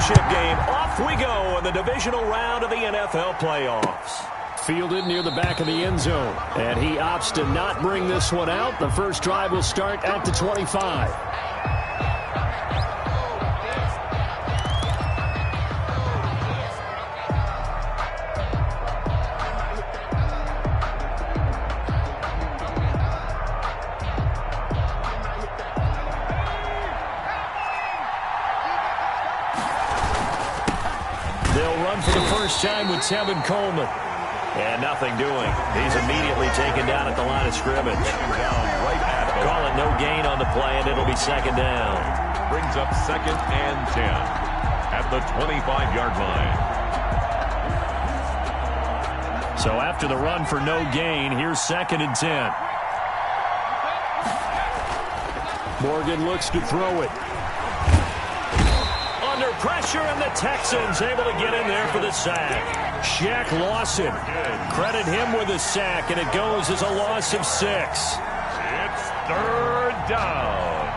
championship game. Off we go in the divisional round of the NFL playoffs. Fielded near the back of the end zone. And he opts to not bring this one out. The first drive will start at the 25. They'll run for the first time with Tevin Coleman. And nothing doing. He's immediately taken down at the line of scrimmage. Call it no gain on the play, and it'll be second down. Brings up 2nd and 10 at the 25-yard line. So after the run for no gain, here's 2nd and 10. Morgan looks to throw it. Under pressure, and the Texans able to get in there for the sack. Shaq Lawson. Credit him with a sack, and it goes as a loss of 6. It's 3rd down.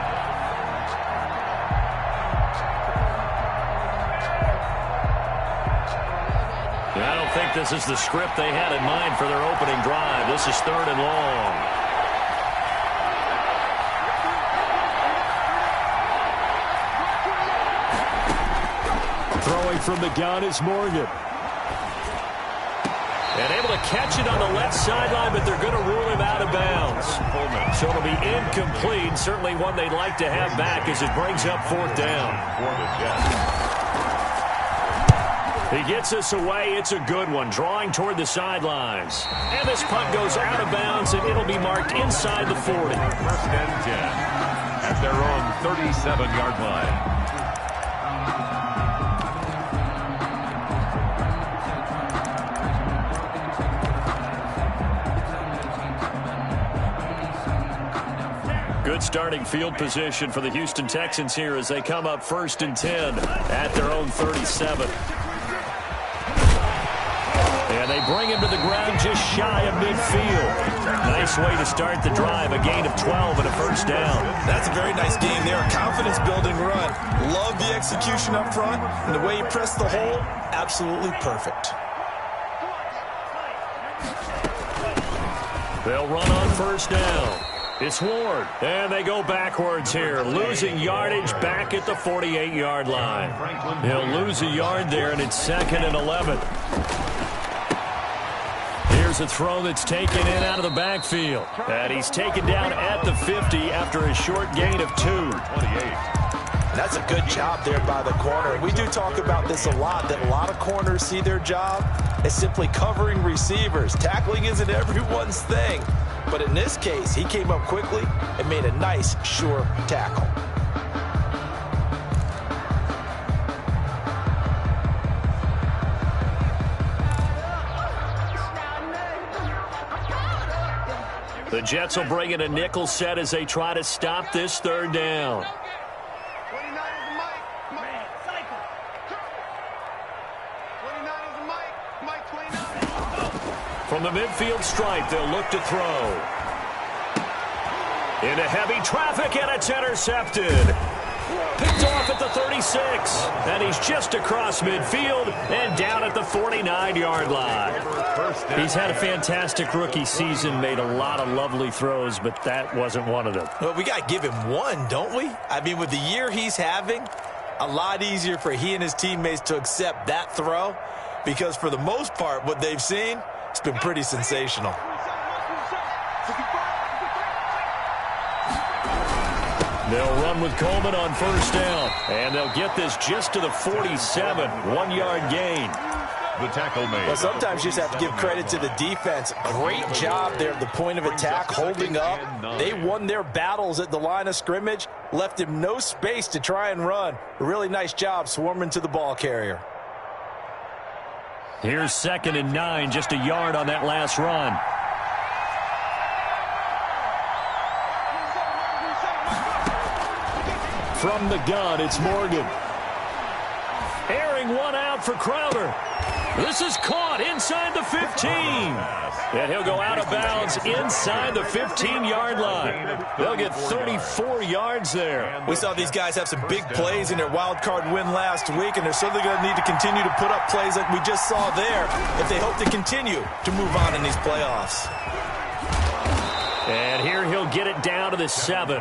I don't think this is the script they had in mind for their opening drive. This is 3rd and long. Throwing from the gun is Morgan. And able to catch it on the left sideline, but they're going to rule him out of bounds. So it'll be incomplete. Certainly one they'd like to have back as it brings up 4th down. He gets us away. It's a good one, drawing toward the sidelines. And this punt goes out of bounds, and it'll be marked inside the 40. 1st and 10 at their own 37-yard line. Good starting field position for the Houston Texans here as they come up 1st and 10 at their own 37. And they bring him to the ground just shy of midfield. Nice way to start the drive, a gain of 12 and a 1st down. That's a very nice game there, a confidence-building run. Love the execution up front, and the way he pressed the hole, absolutely perfect. They'll run on 1st down. It's Ward, and they go backwards here, losing yardage back at the 48-yard line. He'll lose a yard there, and it's 2nd and 11. Here's a throw that's taken in out of the backfield. And he's taken down at the 50 after a short gain of 2. 28. That's a good job there by the corner. We do talk about this a lot, that a lot of corners see their job as simply covering receivers. Tackling isn't everyone's thing. But in this case, he came up quickly and made a nice, sure tackle. The Jets will bring in a nickel set as they try to stop this 3rd down. From the midfield stripe, they'll look to throw. Into heavy traffic, and it's intercepted. Picked off at the 36. And he's just across midfield and down at the 49-yard line. He's had a fantastic rookie season, made a lot of lovely throws, but that wasn't one of them. Well, we got to give him one, don't we? I mean, with the year he's having, a lot easier for he and his teammates to accept that throw, because for the most part, what they've seen, it's been pretty sensational. They'll run with Coleman on 1st down, and they'll get this just to the 47, 1-yard gain. The tackle made. Well, sometimes you just have to give credit to the defense. Great job there at the point of attack, holding up. They won their battles at the line of scrimmage, left him no space to try and run. A really nice job swarming to the ball carrier. Here's 2nd and 9, just a yard on that last run. From the gun, it's Morgan. Airing bring one out for Crowder. This is caught inside the 15. And he'll go out of bounds inside the 15-yard line. They'll get 34 yards there. We saw these guys have some big plays in their wild card win last week, and they're certainly going to need to continue to put up plays like we just saw there if they hope to continue to move on in these playoffs. And here he'll get it down to the 7.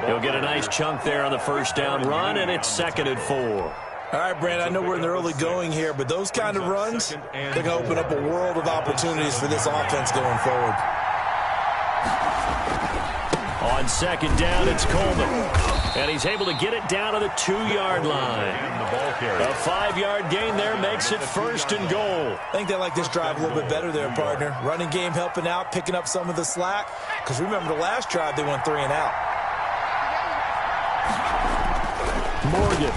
He'll get a nice chunk there on the first down run, and it's 2nd and 4. All right, Brandon, I know we're in the early going here, but those kind of runs, they're going to open up a world of opportunities for this offense going forward. On 2nd down, it's Coleman. And he's able to get it down to the 2-yard line. A 5-yard gain there makes it 1st and goal. I think they like this drive a little bit better there, partner. Running game helping out, picking up some of the slack. Because remember the last drive, they went 3 and out. Morgan.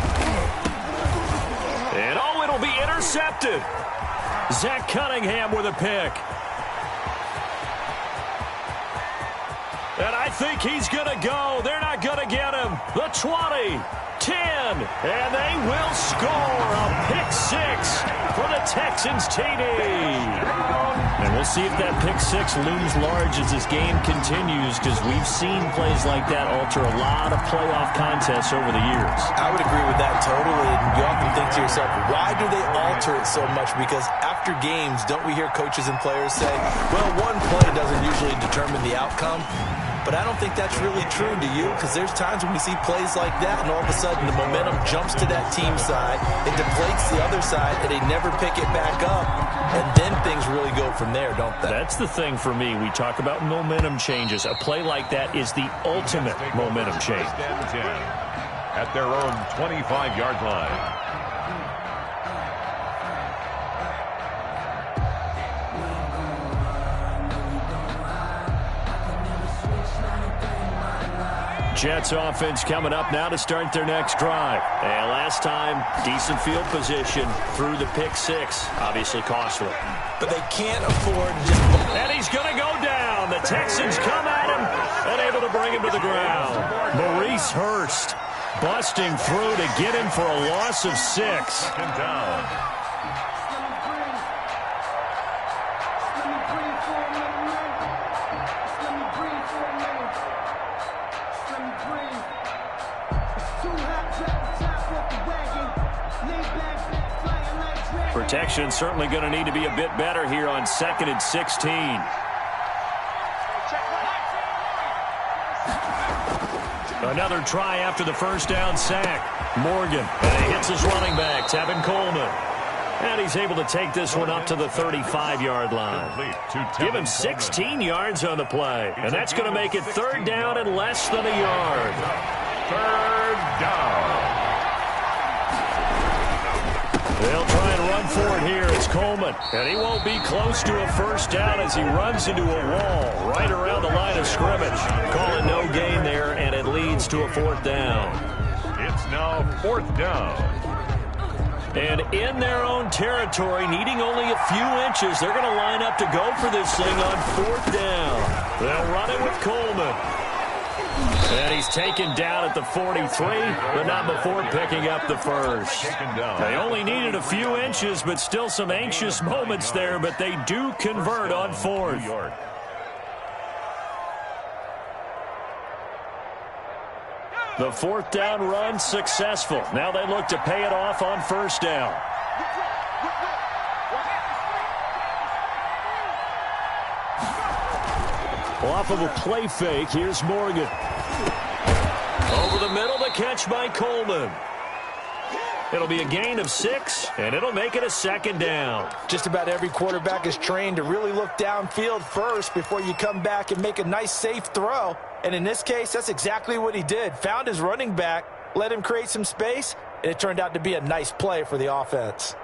And oh, it'll be intercepted. Zach Cunningham with a pick. And I think he's going to go. They're not going to get him. The 20, 10, and they will score a pick 6 for the Texans TD. And we'll see if that pick 6 looms large as this game continues, because we've seen plays like that alter a lot of playoff contests over the years. I would agree with that totally. And you often think to yourself, why do they alter it so much? Because after games, don't we hear coaches and players say, well, one play doesn't usually determine the outcome? But I don't think that's really true, do you? Because there's times when we see plays like that, and all of a sudden the momentum jumps to that team side, it deflates the other side, and they never pick it back up. And then things really go from there, don't they? That's the thing for me. We talk about momentum changes. A play like that is the ultimate momentum change. At their own 25-yard line. Jets offense coming up now to start their next drive. And last time, decent field position through the pick 6. Obviously costly. But they can't afford just... And he's going to go down. The Texans come at him and able to bring him to the ground. Maurice Hurst busting through to get him for a loss of 6. Second down. Protection certainly going to need to be a bit better here on 2nd and 16. Another try after the first down sack. Morgan, and he hits his running back, Tevin Coleman. And he's able to take this one up to the 35-yard line. Give him 16 yards on the play. And that's going to make it 3rd down and less than a yard. 3rd down. They'll try and run for it here. It's Coleman. And he won't be close to a first down as he runs into a wall right around the line of scrimmage. Calling no gain there, and it leads to a 4th down. It's now 4th down. And in their own territory, needing only a few inches, they're going to line up to go for this thing on 4th down. They'll run it with Coleman. And he's taken down at the 43, but not before picking up the first. They only needed a few inches, but still some anxious moments there, but they do convert on 4th. The 4th down run successful. Now they look to pay it off on 1st down. Off of a play fake, here's Morgan. Over the middle, the catch by Coleman. It'll be a gain of 6, and it'll make it a 2nd down. Just about every quarterback is trained to really look downfield first before you come back and make a nice, safe throw. And in this case, that's exactly what he did. Found his running back, let him create some space, and it turned out to be a nice play for the offense.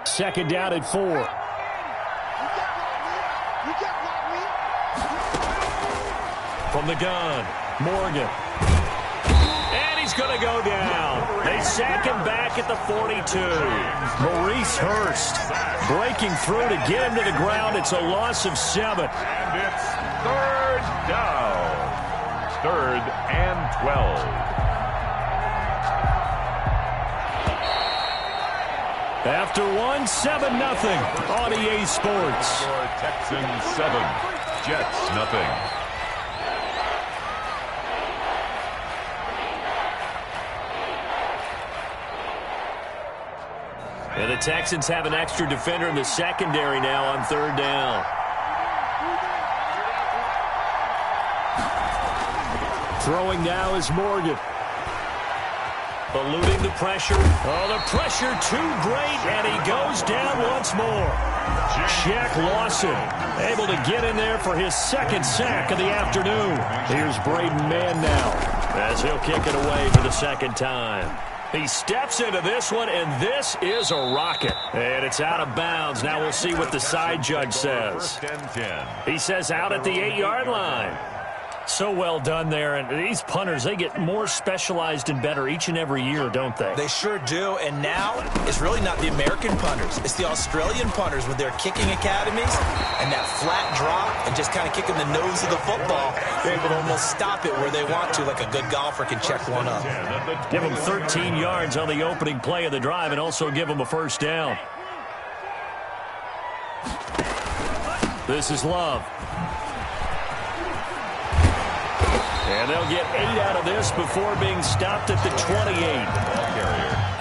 Second down at 4. From the gun, Morgan. And he's going to go down. They sack him back at the 42. Maurice Hurst breaking through to get him to the ground. It's a loss of 7. And it's third down. 3rd and 12. After 1, 7-0 on EA Sports. Texans 7, Jets nothing. And the Texans have an extra defender in the secondary now on 3rd down. Throwing now is Morgan. Eluding the pressure. Oh, the pressure too great, and he goes down once more. Jack Lawson able to get in there for his 2nd sack of the afternoon. Here's Braden Mann now as he'll kick it away for the 2nd time. He steps into this one, and this is a rocket. And it's out of bounds. Now we'll see what the side judge says. He says out at the 8-yard line. So well done there. And these punters, they get more specialized and better each and every year, don't they? They sure do. And now it's really not the American punters. It's the Australian punters with their kicking academies and that flat drop and just kind of kicking the nose of the football. They're able to almost stop it where they want to, like a good golfer can check one up. Give them 13 yards on the opening play of the drive and also give them a 1st down. This is Love. And they'll get 8 out of this before being stopped at the 28.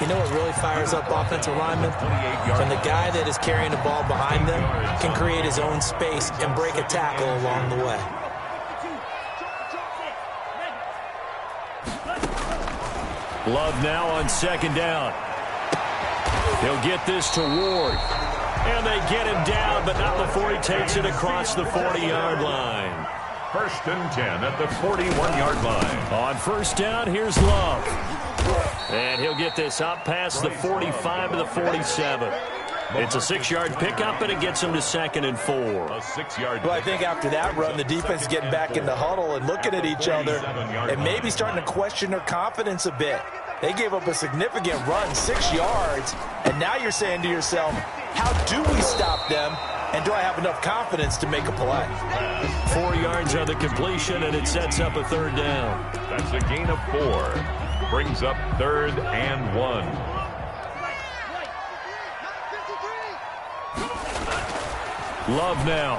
You know what really fires up offensive linemen? When the guy that is carrying the ball behind them can create his own space and break a tackle along the way. Love now on 2nd down. He'll get this to Ward. And they get him down, but not before he takes it across the 40-yard line. 1st and 10 at the 41-yard line. On 1st down, here's Love. And he'll get this up past the 45 to the 47. It's a 6-yard pickup, and it gets him to 2nd and 4. A 6-yard. Well, I think after that run, the defense is getting back in the huddle and looking at each other and maybe starting to question their confidence a bit. They gave up a significant run, 6 yards, and now you're saying to yourself, how do we stop them? And do I have enough confidence to make a play? 4 yards on the completion, and it sets up a 3rd down. That's a gain of 4. Brings up 3rd and 1. Love now.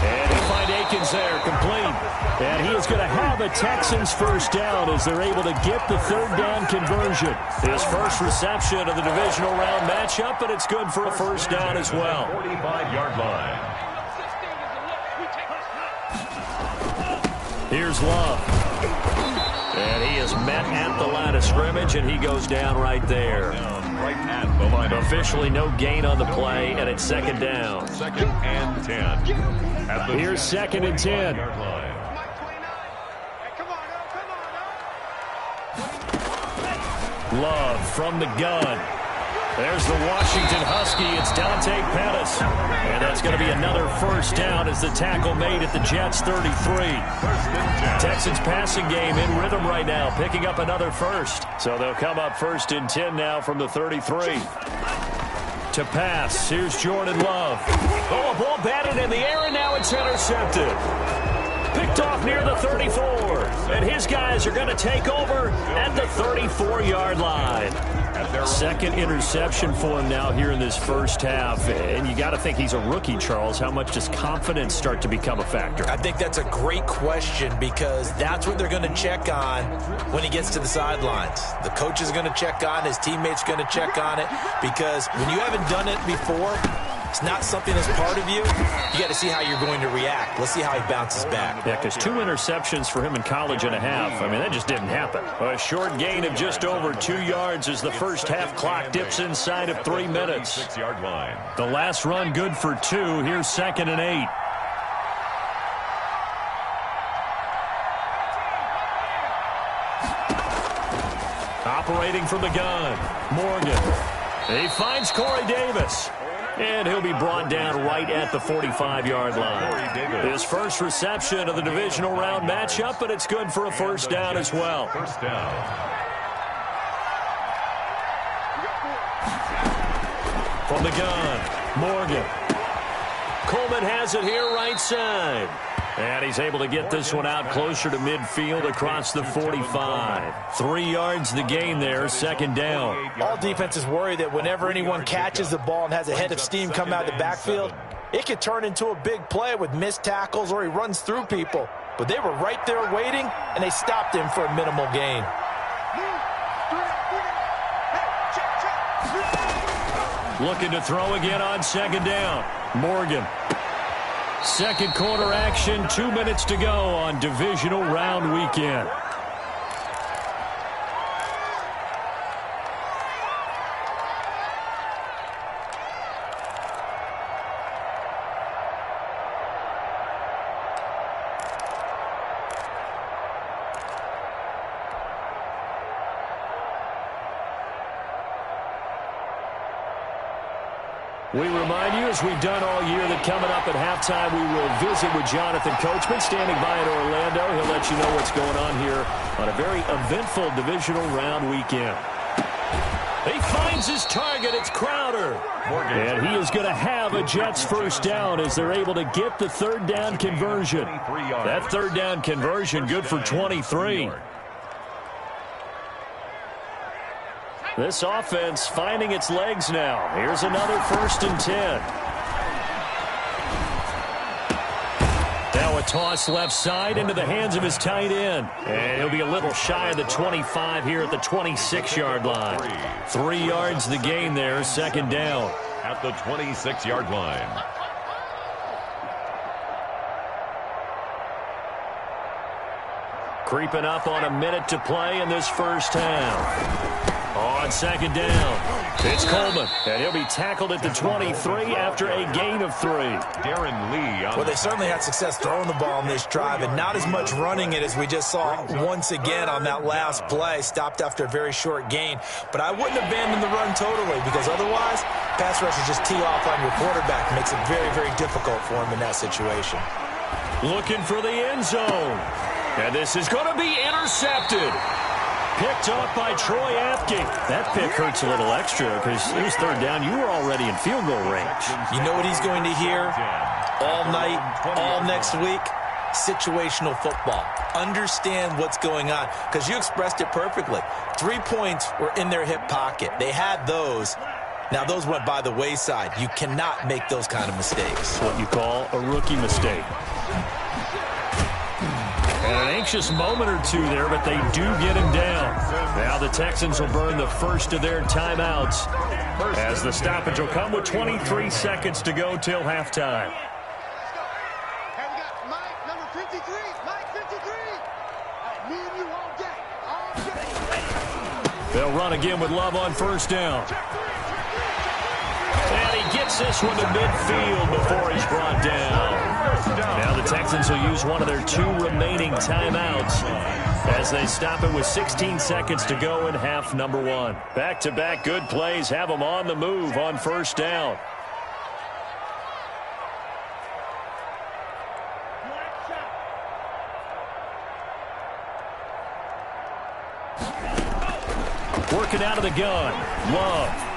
And they find Akins there, complete. And he is going to have a Texans 1st down as they're able to get the 3rd down conversion. His first reception of the divisional round matchup, and it's good for a 1st down as well. 45-yard line. Here's Love. And he is met at the line of scrimmage, and he goes down right there. Right at the line. Officially no gain on the play, and it's 2nd down. 2nd and 10. Here's 2nd and 10. Love from the gun. There's the Washington Husky. It's Dante Pettis. And that's going to be another 1st down as the tackle made at the Jets' 33. Texans passing game in rhythm right now, picking up another 1st. So they'll come up 1st and 10 now from the 33. To pass, here's Jordan Love. Oh, a ball batted in the air, and now it's intercepted. Picked off near the 34. And his guys are going to take over at the 34-yard line. 2nd interception for him now here in this 1st half. And you got to think he's a rookie, Charles. How much does confidence start to become a factor? I think that's a great question because that's what they're going to check on when he gets to the sidelines. The coach is going to check on, his teammates going to check on it because when you haven't done it before, it's not something that's part of you. You got to see how you're going to react. Let's see how he bounces back. Yeah, because 2 interceptions for him in college and a half. I mean, that just didn't happen. A short gain of just over 2 yards as the 1st half clock dips inside of 3 minutes. 6-yard line. The last run good for 2. Here's 2nd and 8. Operating from the gun, Morgan. He finds Corey Davis. And he'll be brought down right at the 45-yard line. His first reception of the divisional round matchup, but it's good for a first down as well. First down. From the gun, Morgan. Coleman has it here right side. And he's able to get this one out closer to midfield across the 45. 3 yards the gain there, second down. All defenses worry that whenever anyone catches the ball and has a head of steam come out of the backfield, it could turn into a big play with missed tackles or he runs through people. But they were right there waiting, and they stopped him for a minimal gain. Looking to throw again on second down. Morgan. Second quarter action, 2 minutes to go on divisional round weekend. We remind you, as we've done all year, that coming up at halftime, we will visit with Jonathan Coachman, standing by in Orlando. He'll let you know what's going on here on a very eventful divisional round weekend. He finds his target. It's Crowder. And he is going to have a Jets first down as they're able to get the third down conversion. That third down conversion good for 23. This offense finding its legs now. Here's another 1st and 10. Now a toss left side into the hands of his tight end. And he'll be a little shy of the 25 here at the 26-yard line. 3 yards the gain there, second down. At the 26-yard line. Creeping up on a minute to play in this first half. On second down, it's Coleman, and he'll be tackled at the 23 after a gain of 3. Darren Lee. Well, they certainly had success throwing the ball on this drive, and not as much running it as we just saw once again on that last play. Stopped after a very short gain. But I wouldn't abandon the run totally, because otherwise, pass rushers just tee off on your quarterback. Makes it very, very difficult for him in that situation. Looking for the end zone. And this is going to be intercepted. Picked off by Troy Apke. That pick hurts a little extra because it was third down. You were already in field goal range. You know what he's going to hear all night, all next week? Situational football. Understand what's going on, because you expressed it perfectly. 3 points were in their hip pocket. They had those. Now, those went by the wayside. You cannot make those kind of mistakes. What you call a rookie mistake. And an anxious moment or two there, but they do get him down. Now the Texans will burn the first of their timeouts as the stoppage will come with 23 seconds to go till halftime. And we got Mike, number 53. Mike 53. Me and you all day. They'll run again with Love on first down. And he gets this one to midfield before he's brought down. Now the Texans will use one of their 2 remaining timeouts as they stop it with 16 seconds to go in half number 1. Back-to-back good plays have them on the move on first down. Working out of the gun, Love.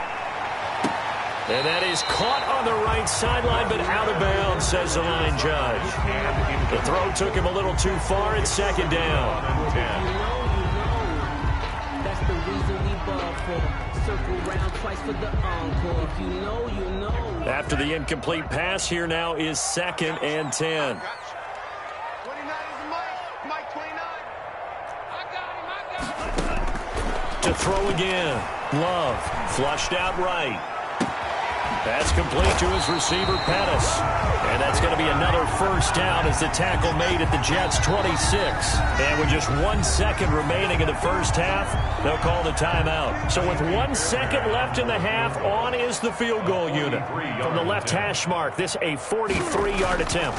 And that is caught on the right sideline, but out of bounds, says the line judge. The throw took him a little too far. It's second down. That's the reason we ball for. Circle round twice for the encore. If you know, you know. After the incomplete pass, here now is 2nd and 10. 29 is Mike. Mike 29. I got him. To throw again. Love flushed out right. Pass complete to his receiver, Pettis. And that's going to be another first down as the tackle made at the Jets' 26. And with just 1 second remaining in the first half, they'll call the timeout. So with 1 second left in the half, on is the field goal unit. From the left hash mark, this a 43-yard attempt.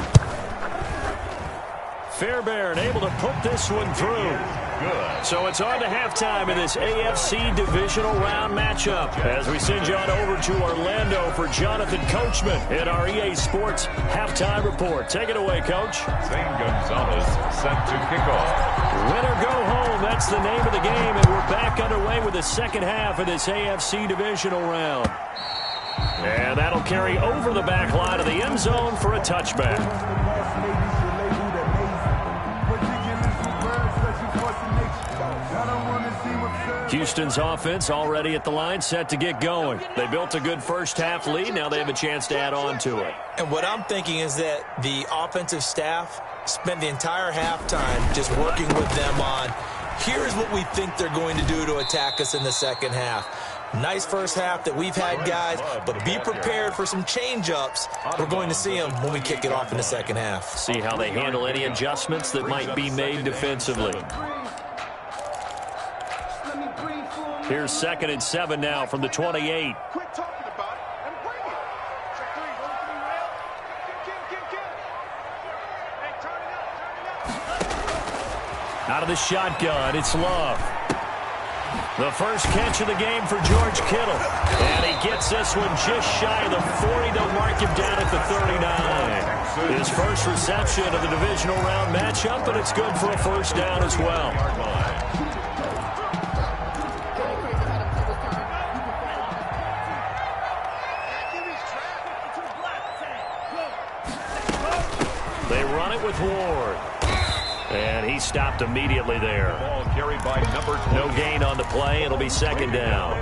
Fairbairn able to put this one through. good. So it's on to halftime in this AFC divisional round matchup as we send you on over to Orlando for Jonathan Coachman in our EA Sports halftime report. Take it away, Coach. Zane Gonzalez set to kick off. Win or go home, that's the name of the game, and we're back underway with the second half of this AFC divisional round. And that'll carry over the back line of the end zone for a touchback. Houston's offense already at the line, set to get going. They built a good first-half lead. Now they have a chance to add on to it. And what I'm thinking is that the offensive staff spent the entire halftime just working with them on, here's what we think they're going to do to attack us in the second half. Nice first half that we've had, guys, but be prepared for some change-ups. We're going to see them when we kick it off in the second half. See how they handle any adjustments that might be made defensively. Here's 2nd and 7 now from the 28. Quit talking about it and bring it. Check 3, go 3 rail. Get. Hey, turn it up. Out of the shotgun, it's Love. The first catch of the game for George Kittle. And he gets this one just shy of the 40. They'll mark him down at the 39. His first reception of the divisional round matchup, and it's good for a first down as well. They run it with Ward. And he stopped immediately there. Ball carried by number 20. No gain on the play. It'll be second down.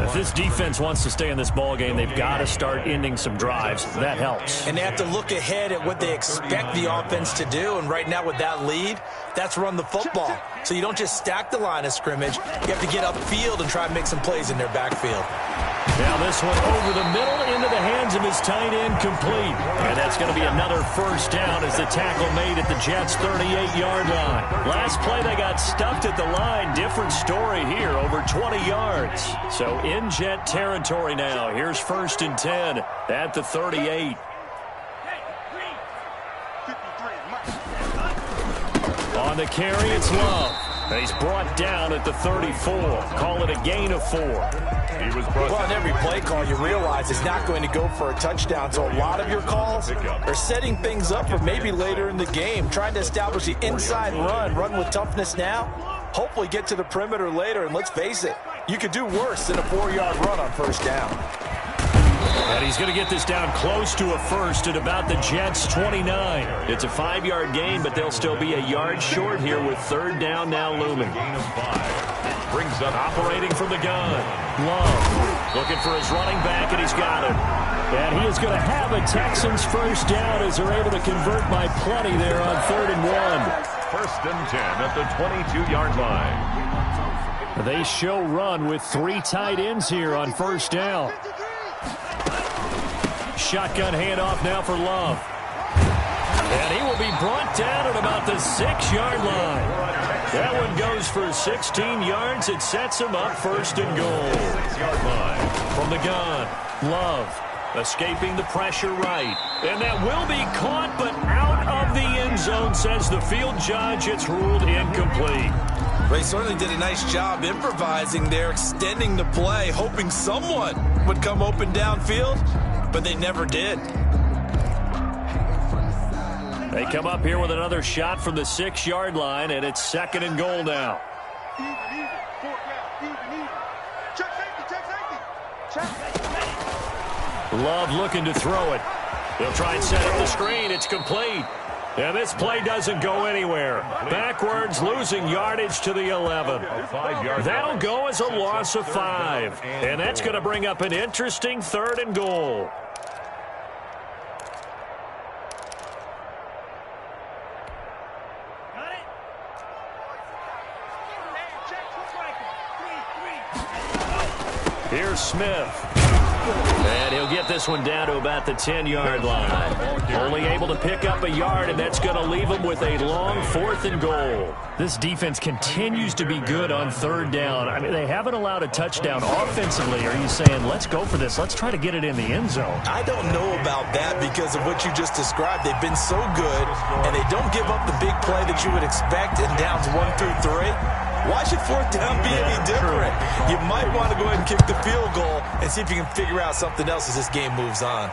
If this defense wants to stay in this ball game, they've got to start ending some drives. That helps. And they have to look ahead at what they expect the offense to do. And right now with that lead, that's run the football. So you don't just stack the line of scrimmage. You have to get upfield and try and make some plays in their backfield. Now this one over the middle into the hands of his tight end, complete. And that's going to be another first down as the tackle made at the Jets' 38-yard line. Last play they got stuffed at the line. Different story here, over 20 yards. So in Jet territory now. Here's 1st and 10 at the 38. On the carry, it's Love. He's brought down at the 34. Call it a gain of 4. Well, on every play call, you realize it's not going to go for a touchdown. So a lot of your calls are setting things up for maybe later in the game, trying to establish the inside run with toughness now, hopefully get to the perimeter later. And let's face it, you could do worse than a 4-yard run on first down. And he's going to get this down close to a first at about the Jets' 29. It's a 5-yard gain, but they'll still be a yard short here with 3rd down now looming. Gain of 5. Brings up operating from the gun. Love looking for his running back, and he's got it. And he is going to have a Texans first down as they're able to convert by plenty there on 3rd and 1. 1st and 10 at the 22-yard line. They show run with 3 tight ends here on first down. Shotgun handoff now for Love. And he will be brought down at about the 6-yard line. That one goes for 16 yards. It sets him up 1st and goal. 6-yard line. From the gun, Love escaping the pressure right. And that will be caught, but out of the end zone, says the field judge. It's ruled incomplete. They certainly did a nice job improvising there, extending the play, hoping someone would come open downfield, but they never did. They come up here with another shot from the 6-yard line, and it's 2nd and goal now. Even. 4th down. Even. Check safety. Love looking to throw it. He'll try and set up the screen. It's complete. And this play doesn't go anywhere. Backwards, losing yardage to the 11. That'll go as a loss of 5. And that's going to bring up an interesting 3rd and goal. Here's Smith. And he'll get this one down to about the 10-yard line. Only able to pick up a yard, and that's going to leave him with a long 4th and goal. This defense continues to be good on 3rd down. I mean, they haven't allowed a touchdown offensively. Are you saying, let's go for this, let's try to get it in the end zone? I don't know about that because of what you just described. They've been so good, and they don't give up the big play that you would expect in downs 1 through 3. Why should 4th down be any different? You might want to go ahead and kick the field goal and see if you can figure out something else as this game moves on.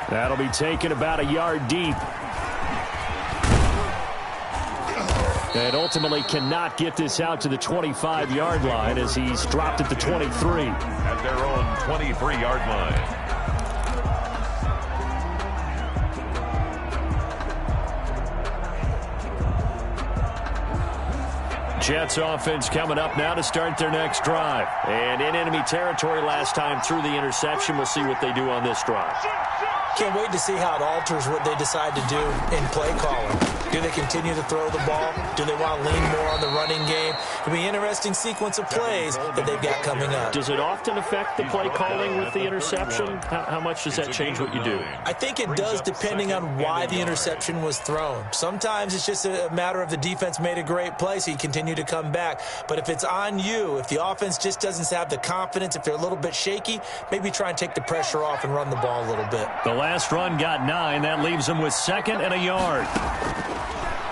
That'll be taken about a yard deep. And ultimately cannot get this out to the 25-yard line as he's dropped at the 23. At their own 23-yard line. Jets offense coming up now to start their next drive. And in enemy territory last time through the interception. We'll see what they do on this drive. Can't wait to see how it alters what they decide to do in play calling. Do they continue to throw the ball? Do they want to lean more on the running game? It'll be an interesting sequence of plays that they've got coming up. Does it often affect the play calling with the interception? How much does that change what you do? I think it does depending on why the interception was thrown. Sometimes it's just a matter of the defense made a great play, so you continue to come back. But if it's on you, if the offense just doesn't have the confidence, if they're a little bit shaky, maybe try and take the pressure off and run the ball a little bit. The last run got 9. That leaves them with 2nd and a yard.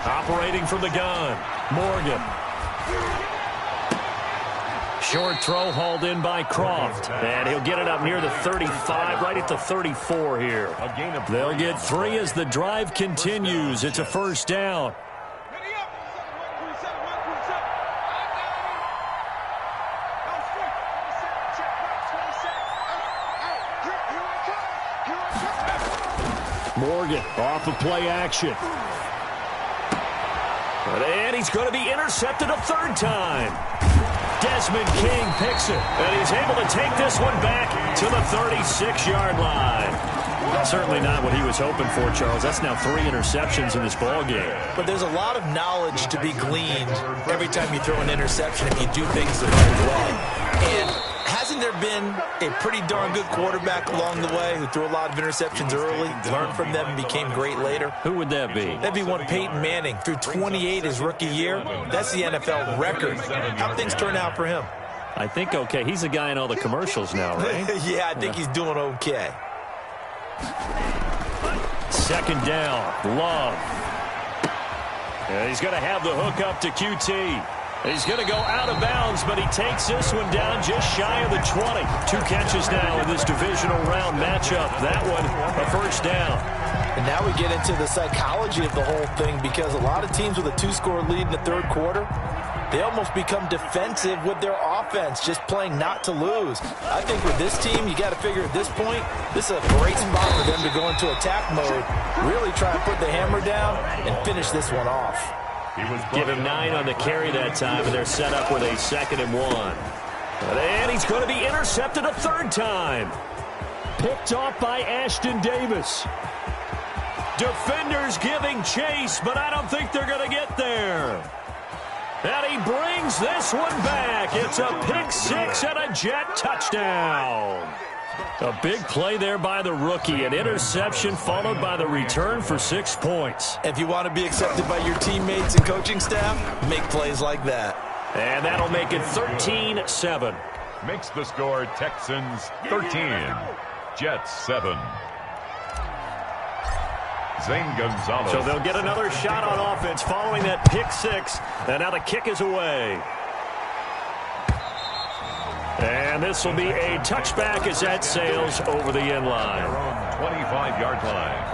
Operating from the gun, Morgan. Short throw hauled in by Croft. And he'll get it up near the 35, right at the 34 here. They'll get 3 as the drive continues. It's a 1st down. Morgan off of play action. And he's going to be intercepted a 3rd time. Desmond King picks it, and he's able to take this one back to the 36-yard line. Certainly not what he was hoping for, Charles. That's now 3 interceptions in this ball game. But there's a lot of knowledge to be gleaned every time you throw an interception if you do things the right way. And hasn't there been a pretty darn good quarterback along the way who threw a lot of interceptions early, learned from them, and became great later? Who would that be? That'd be one Peyton Manning. Threw 28 his rookie year. That's the NFL record. How'd things turn out for him? I think okay. He's the guy in all the commercials now, right? Yeah, I think he's doing okay. 2nd down, Love. And he's going to have the hook up to QT. He's going to go out of bounds, but he takes this one down just shy of the 20. 2 catches now in this divisional round matchup. That one, a 1st down. And now we get into the psychology of the whole thing because a lot of teams with a 2-score lead in the 3rd quarter, they almost become defensive with their offense, just playing not to lose. I think with this team, you got to figure at this point, this is a great spot for them to go into attack mode, really try and put the hammer down and finish this one off. Give him 9 on the carry that time, and they're set up with a 2nd and 1. And he's going to be intercepted a 3rd time. Picked off by Ashton Davis. Defenders giving chase, but I don't think they're going to get there. And he brings this one back. It's a pick-6 and a Jet touchdown. A big play there by the rookie. An interception followed by the return for 6 points. If you want to be accepted by your teammates and coaching staff, make plays like that. And that'll make it 13-7. Makes the score Texans 13, Jets 7. Zane Gonzalez. So they'll get another shot on offense following that pick-6. And now the kick is away. And this will be a touchback as that sails over the end line. 25-yard line.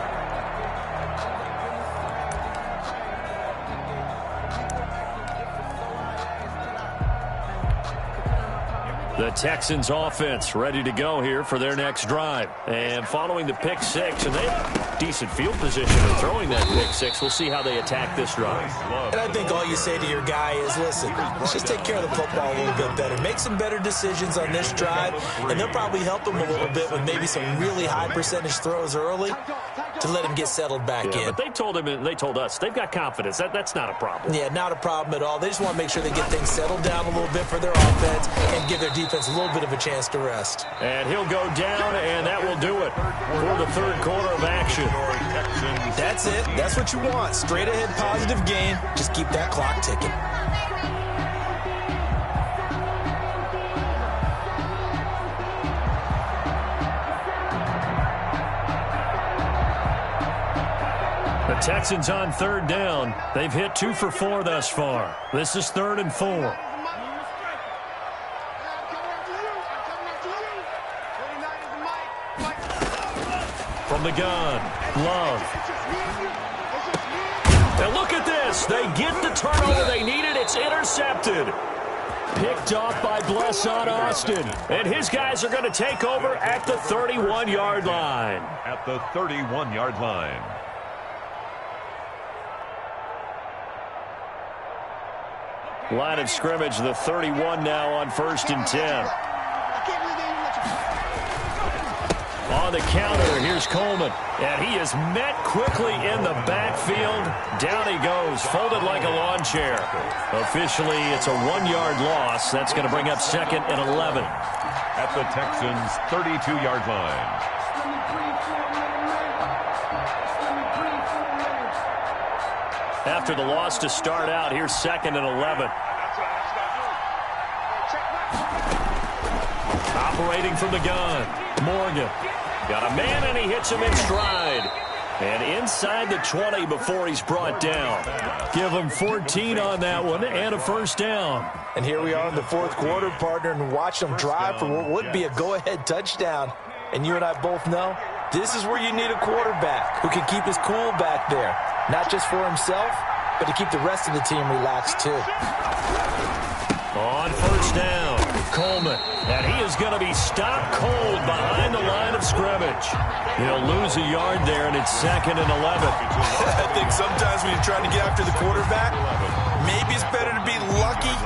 The Texans offense ready to go here for their next drive. And following the pick-6, and they have decent field position in throwing that pick-6. We'll see how they attack this drive. And I think all you say to your guy is, listen, let's just take care of the football a little bit better. Make some better decisions on this drive, and they'll probably help him a little bit with maybe some really high percentage throws early. to let him get settled back in. But they told us they've got confidence. That's not a problem. Yeah, not a problem at all. They just want to make sure they get things settled down a little bit for their offense and give their defense a little bit of a chance to rest. And he'll go down, and that will do it for the third quarter of action. That's it. That's what you want. Straight ahead positive gain. Just keep that clock ticking. The Texans on third down. They've hit 2 for 4 thus far. This is 3rd and 4. From the gun, Love. Now look at this. They get the turnover they needed. It's intercepted. Picked off by Blesson Austin. And his guys are going to take over at the 31-yard line. At the 31-yard line. Line of scrimmage, the 31 now on 1st and 10. On the counter, here's Coleman. And he is met quickly in the backfield. Down he goes, folded like a lawn chair. Officially, it's a 1-yard loss. That's going to bring up 2nd and 11. At the Texans' 32-yard line. After the loss to start out, here's 2nd and 11. Operating from the gun, Morgan. Got a man, and he hits him in stride. And inside the 20 before he's brought down. Give him 14 on that one and a first down. And here we are in the 4th quarter, partner, and watch them drive for what would be a go-ahead touchdown. And you and I both know this is where you need a quarterback who can keep his cool back there. Not just for himself, but to keep the rest of the team relaxed too. On first down, Coleman. And he is going to be stopped cold behind the line of scrimmage. He'll lose a yard there, and it's 2nd and 11. I think sometimes when you're trying to get after the quarterback, maybe it's better to be lucky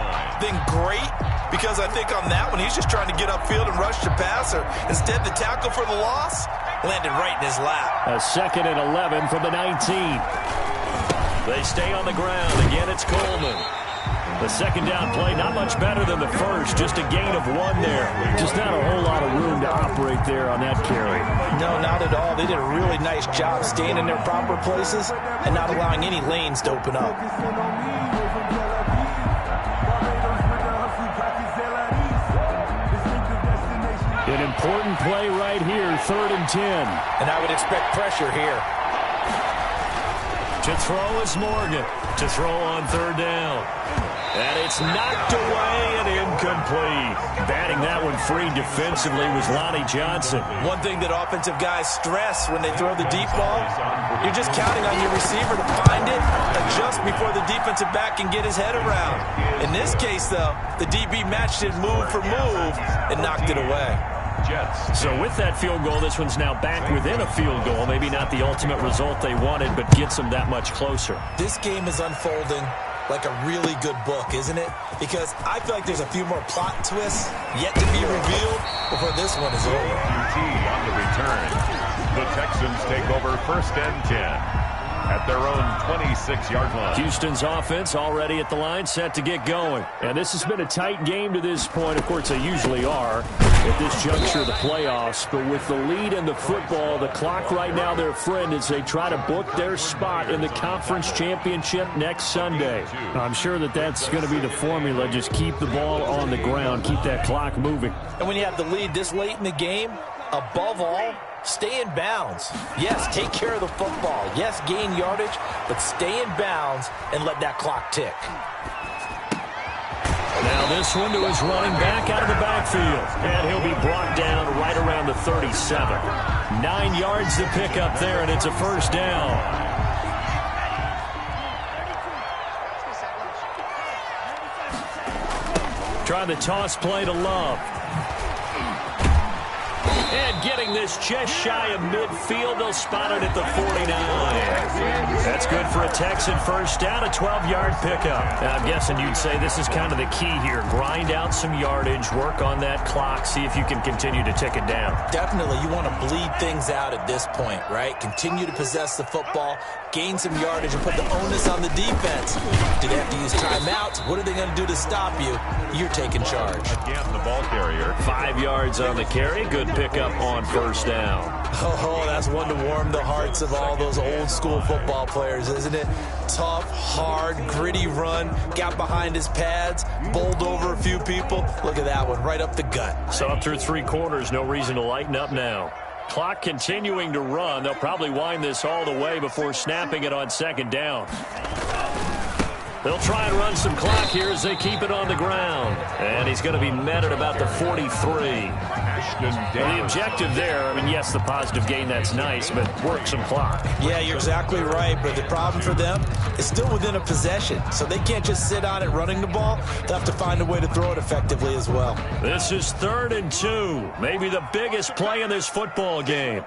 than great. Because I think on that one, he's just trying to get upfield and rush the passer. Instead, the tackle for the loss landed right in his lap. A 2nd and 11 from the 19. They stay on the ground. Again, it's Coleman. The second down play, not much better than the first. Just a gain of 1 there. Just not a whole lot of room to operate there on that carry. No, not at all. They did a really nice job staying in their proper places and not allowing any lanes to open up. An important play right here, 3rd and 10. And I would expect pressure here. To throw is Morgan. To throw on 3rd down. And it's knocked away and incomplete. Batting that one free defensively was Lonnie Johnson. One thing that offensive guys stress when they throw the deep ball, you're just counting on your receiver to find it, adjust before the defensive back can get his head around. In this case, though, the DB matched it move for move and knocked it away. So with that field goal, this one's now back within a field goal. Maybe not the ultimate result they wanted, but gets them that much closer. This game is unfolding like a really good book, isn't it? Because I feel like there's a few more plot twists yet to be revealed before this one is over. QT on the return. The Texans take over 1st and 10 at their own 26-yard line. Houston's offense already at the line, set to get going. And this has been a tight game to this point. Of course, they usually are at this juncture of the playoffs. But with the lead in the football, the clock right now their friend as they try to book their spot in the conference championship next Sunday. I'm sure that that's going to be the formula. Just keep the ball on the ground. Keep that clock moving. And when you have the lead this late in the game, above all, stay in bounds. Yes, take care of the football. Yes, gain yardage, but stay in bounds and let that clock tick. Now this one to his running back out of the backfield. And he'll be brought down right around the 37. 9 yards to pick up there, and it's a first down. Trying the toss play to Love. And getting this just shy of midfield. They'll spot it at the 49. That's good for a Texan first down, a 12-yard pickup. Now, I'm guessing you'd say this is kind of the key here. Grind out some yardage, work on that clock, see if you can continue to tick it down. Definitely, you want to bleed things out at this point, right? Continue to possess the football, gain some yardage, and put the onus on the defense. Do they have to use timeouts? What are they going to do to stop you? You're taking charge. Again, the ball carrier. 5 yards on the carry. Good pickup on first down. Oh, that's one to warm the hearts of all those old-school football players, isn't it? Tough, hard, gritty run. Got behind his pads, bowled over a few people. Look at that one, right up the gut. So up through 3 quarters, no reason to lighten up now. Clock continuing to run. They'll probably wind this all the way before snapping it on second down. They'll try and run some clock here as they keep it on the ground. And he's going to be met at about the 43. Well, the objective there, I mean, yes, the positive gain, that's nice, but work some clock. Yeah, you're exactly right, but the problem for them is still within a possession. So they can't just sit on it running the ball. They'll have to find a way to throw it effectively as well. This is 3rd and 2. Maybe the biggest play in this football game.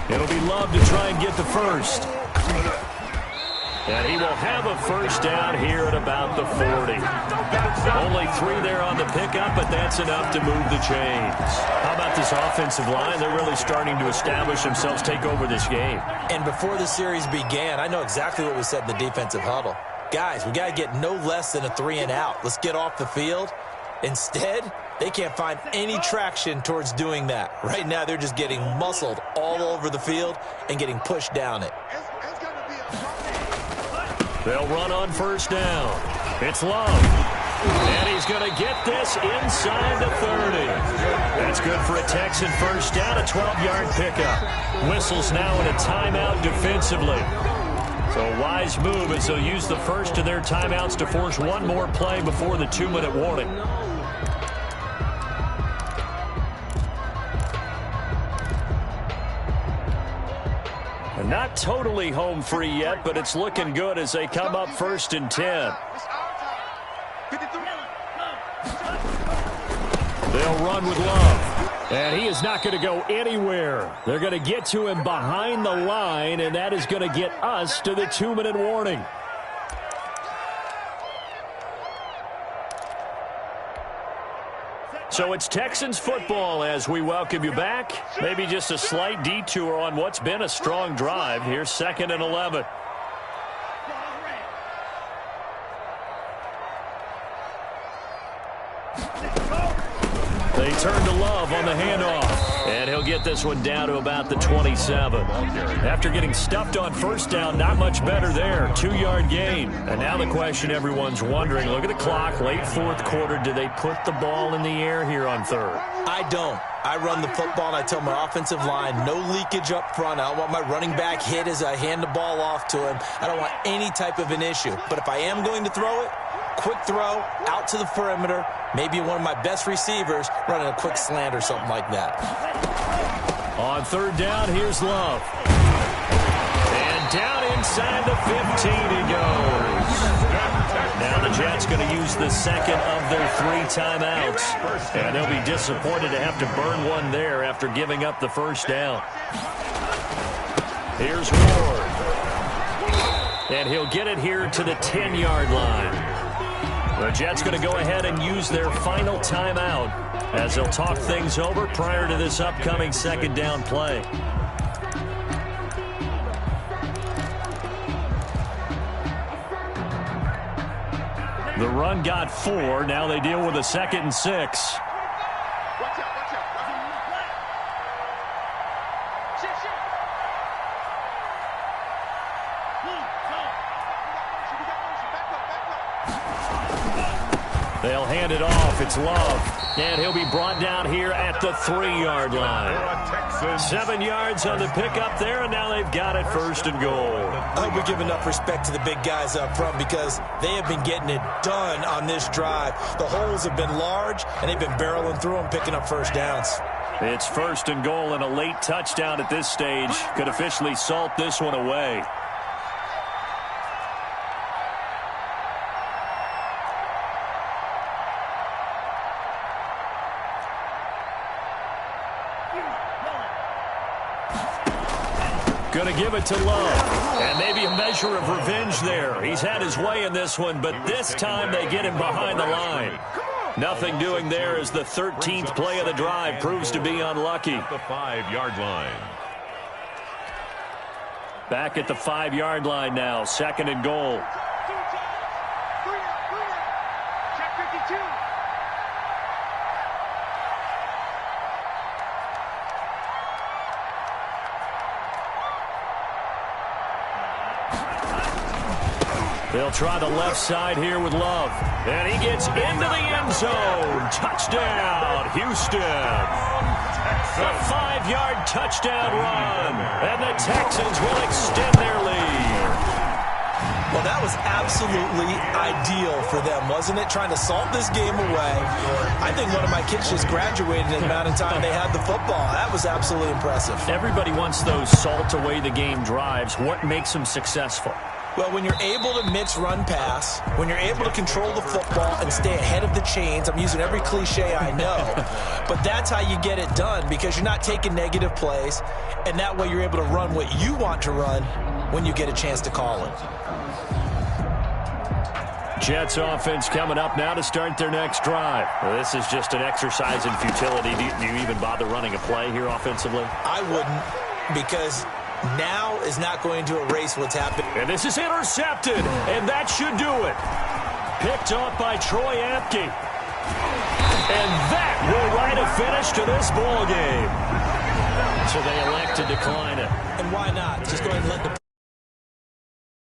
It'll be Love to try and get the first. And he will have a first down here at about the 40. Only 3 there on the pickup, but that's enough to move the chains. How about this offensive line? They're really starting to establish themselves, take over this game. And before the series began, I know exactly what we said in the defensive huddle. Guys, we got to get no less than a 3 and out. Let's get off the field. Instead, they can't find any traction towards doing that. Right now, they're just getting muscled all over the field and getting pushed down it. They'll run on first down. It's Love. And he's going to get this inside the 30. That's good for a Texan first down, a 12-yard pickup. Whistles now in a timeout defensively. So a wise move as they'll use the first of their timeouts to force one more play before the 2-minute warning. And not totally home free yet, but it's looking good as they come up 1st and 10. They'll run with Love. And he is not going to go anywhere. They're going to get to him behind the line, and that is going to get us to the 2-minute warning. So it's Texans football as we welcome you back. Maybe just a slight detour on what's been a strong drive. Here's 2nd and 11. They turn to Love on the handoff. And he'll get this one down to about the 27. After getting stuffed on first down, not much better there. 2-yard gain. And now the question everyone's wondering, look at the clock, late 4th quarter. Do they put the ball in the air here on 3rd? I don't. I run the football, and I tell my offensive line, no leakage up front. I don't want my running back hit as I hand the ball off to him. I don't want any type of an issue. But if I am going to throw it, quick throw, out to the perimeter, maybe one of my best receivers running a quick slant or something like that. On 3rd down, here's Love. And down inside the 15 he goes. Now the Jets going to use the 2nd of their 3 timeouts. And they'll be disappointed to have to burn one there after giving up the first down. Here's Ward. And he'll get it here to the 10-yard line. The Jets going to go ahead and use their final timeout as they'll talk things over prior to this upcoming 2nd down play. The run got 4. Now they deal with a 2nd and 6. They'll hand it off. It's Love. And he'll be brought down here at the 3-yard line. 7 yards on the pickup there, and now they've got it 1st and goal. I hope we give enough respect to the big guys up front because they have been getting it done on this drive. The holes have been large, and they've been barreling through them, picking up first downs. It's 1st and goal, and a late touchdown at this stage could officially salt this one away. Going to give it to Love. And maybe a measure of revenge there. He's had his way in this one, but this time they get him behind the line. Nothing doing there as the 13th play of the drive proves to be unlucky. The 5-yard line. Back at the 5-yard line now, 2nd and goal. Check 52. They'll try the left side here with Love. And he gets into the end zone. Touchdown, Houston. A 5-yard touchdown run. And the Texans will extend their lead. Well, that was absolutely ideal for them, wasn't it? Trying to salt this game away. I think one of my kids just graduated in the amount of time they had the football. That was absolutely impressive. Everybody wants those salt away the game drives. What makes them successful? Well, when you're able to mix run pass, when you're able to control the football and stay ahead of the chains, I'm using every cliche I know, but that's how you get it done because you're not taking negative plays, and that way you're able to run what you want to run when you get a chance to call it. Jets offense coming up now to start their next drive. Well, this is just an exercise in futility. Do you even bother running a play here offensively? I wouldn't, because now is not going to erase what's happened. And this is intercepted, and that should do it. Picked off by Troy Apke. And that will write a finish to this ball game. So they elect to decline it. And why not? Just go ahead and let the